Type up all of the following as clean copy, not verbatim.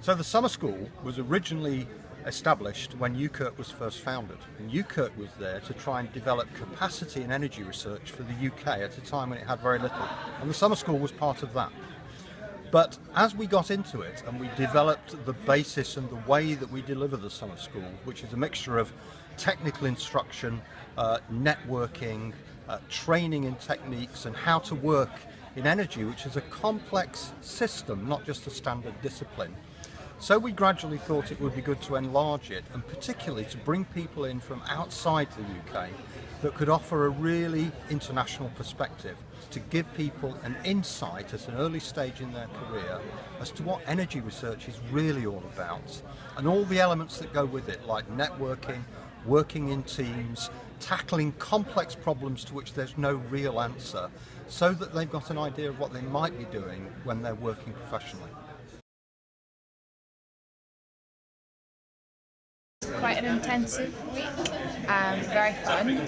So the summer school was originally established when UKERC was first founded. And UKERC was there to try and develop capacity and energy research for the UK at a time when it had very little. And the summer school was part of that. But as we got into it and we developed the basis and the way that we deliver the summer school, which is a mixture of technical instruction, networking, training in techniques and how to work in energy, which is a complex system, not just a standard discipline. So we gradually thought it would be good to enlarge it, and particularly to bring people in from outside the UK that could offer a really international perspective, to give people an insight at an early stage in their career as to what energy research is really all about, and all the elements that go with it, like networking, working in teams, tackling complex problems to which there's no real answer, so that they've got an idea of what they might be doing when they're working professionally. Quite an intensive week, very fun,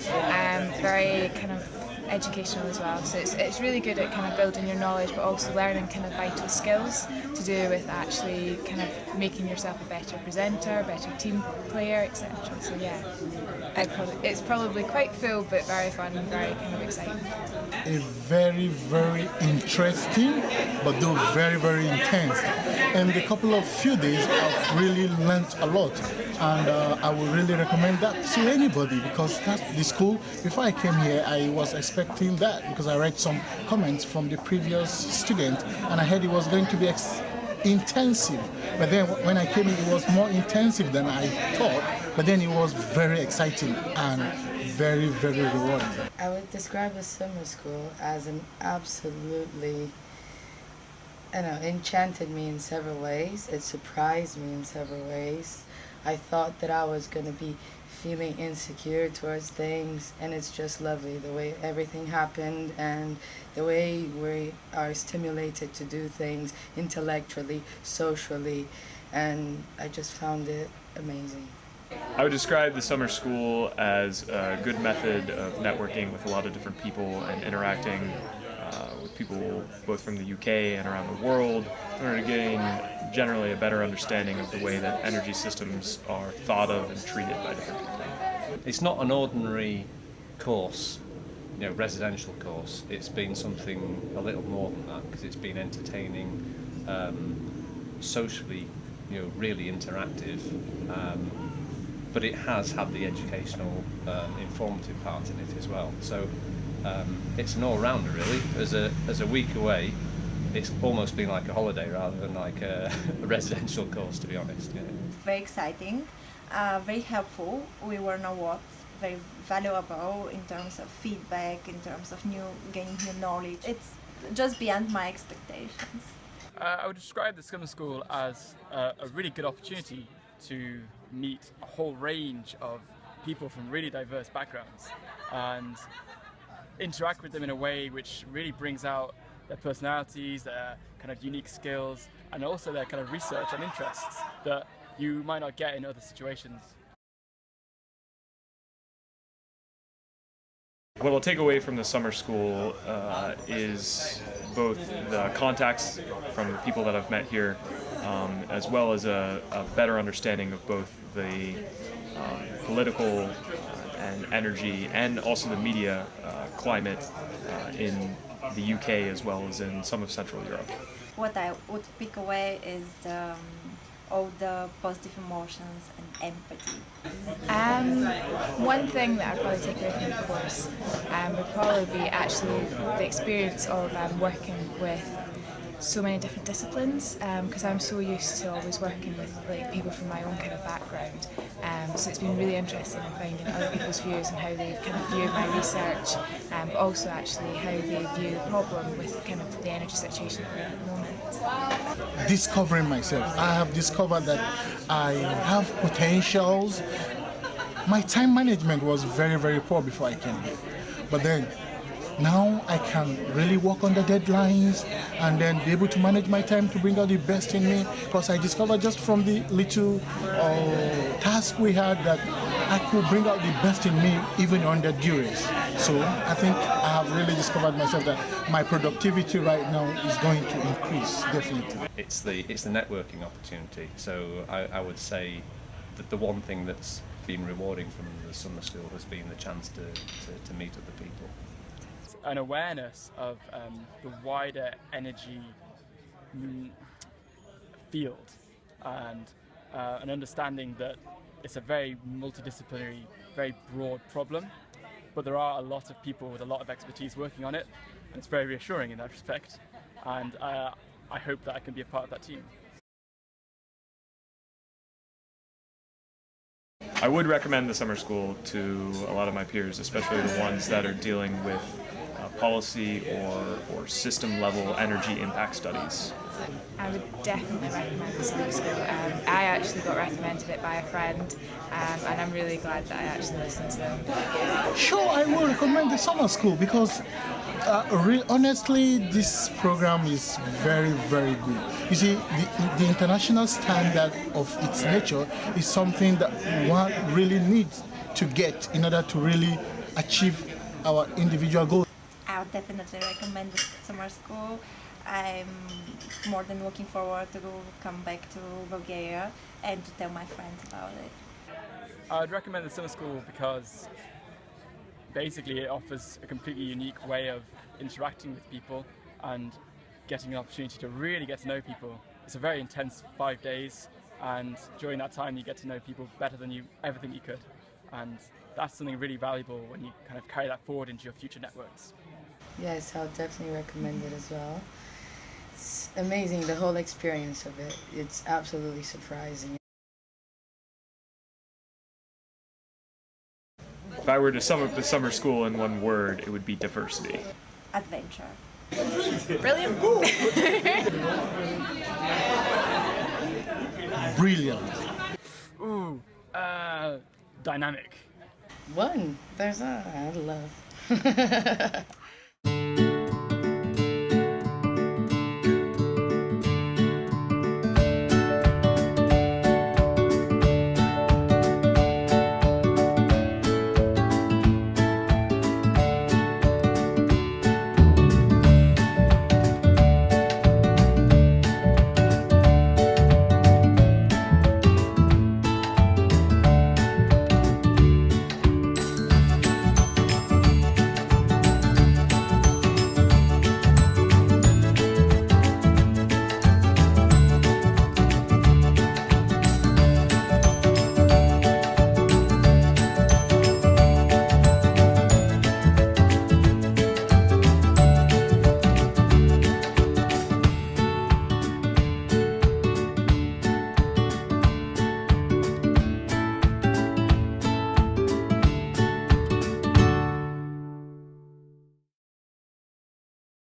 very kind of educational as well. So it's really good at kind of building your knowledge, but also learning kind of vital skills to do with actually kind of making yourself a better presenter, better team player, etc. So yeah, it's probably quite full, but very fun and very kind of exciting. It's very, very interesting, but though very, very intense. And the couple of few days, I've really learned a lot. And I would really recommend that to anybody, because that's the school. Before I came here, I was expecting that because I read some comments from the previous student and I heard it was going to be intensive. But then when I came in, it was more intensive than I thought. But then it was very exciting and very, very rewarding. I would describe the summer school as an absolutely, enchanted me in several ways. It surprised me in several ways. I thought that I was going to be feeling insecure towards things, and it's just lovely the way everything happened and the way we are stimulated to do things intellectually, socially, and I just found it amazing. I would describe the summer school as a good method of networking with a lot of different people and interacting with people both from the UK and around the world in order to gain generally a better understanding of the way that energy systems are thought of and treated by different people. It's not an ordinary course, residential course. It's been something a little more than that, because it's been entertaining, socially, really interactive, but it has had the educational, informative part in it as well. So it's an all-rounder really. As a week away, it's almost been like a holiday rather than like a residential course, to be honest. Yeah. Very exciting, very helpful. We learn a lot, very valuable in terms of feedback, in terms of gaining new knowledge. It's just beyond my expectations. I would describe the summer school as a really good opportunity to meet a whole range of people from really diverse backgrounds and interact with them in a way which really brings out their personalities, their kind of unique skills, and also their kind of research and interests that you might not get in other situations. What I'll take away from the summer school is both the contacts from the people that I've met here, as well as a better understanding of both the political and energy and also the media climate in the UK as well as in some of Central Europe. What I would pick away is all the positive emotions and empathy. One thing that I'd probably take away from the course would probably be actually the experience of working with so many different disciplines, because I'm so used to always working with people from my own kind of background. So it's been really interesting in finding other people's views and how they kind of view my research, but also actually how they view the problem with kind of the energy situation that we're in at the moment. Discovering myself. I have discovered that I have potentials. My time management was very, very poor before I came here. But then now I can really work on the deadlines and then be able to manage my time to bring out the best in me, because I discovered just from the little task we had that I could bring out the best in me even under duress. So I think I have really discovered myself that my productivity right now is going to increase, definitely. It's the networking opportunity. So I would say that the one thing that's been rewarding from the summer school has been the chance to meet other people. An awareness of the wider energy field, and an understanding that it's a very multidisciplinary, very broad problem, but there are a lot of people with a lot of expertise working on it, and it's very reassuring in that respect, and I hope that I can be a part of that team. I would recommend the summer school to a lot of my peers, especially the ones that are dealing with policy or system level energy impact studies. I would definitely recommend the summer school. I actually got recommended it by a friend, and I'm really glad that I actually listened to them. Sure, I will recommend the summer school because honestly, this program is very, very good. You see, the international standard of its nature is something that one really needs to get in order to really achieve our individual goals. I would definitely recommend the summer school. I'm more than looking forward to come back to Bulgaria and to tell my friends about it. I'd recommend the summer school because basically it offers a completely unique way of interacting with people and getting an opportunity to really get to know people. It's a very intense 5 days, and during that time you get to know people better than you ever think you could, and that's something really valuable when you kind of carry that forward into your future networks. Yes, I'll definitely recommend it as well. It's amazing, the whole experience of it. It's absolutely surprising. If I were to sum up the summer school in one word, it would be diversity. Adventure. Brilliant! Brilliant. Ooh, dynamic. One, there's I love.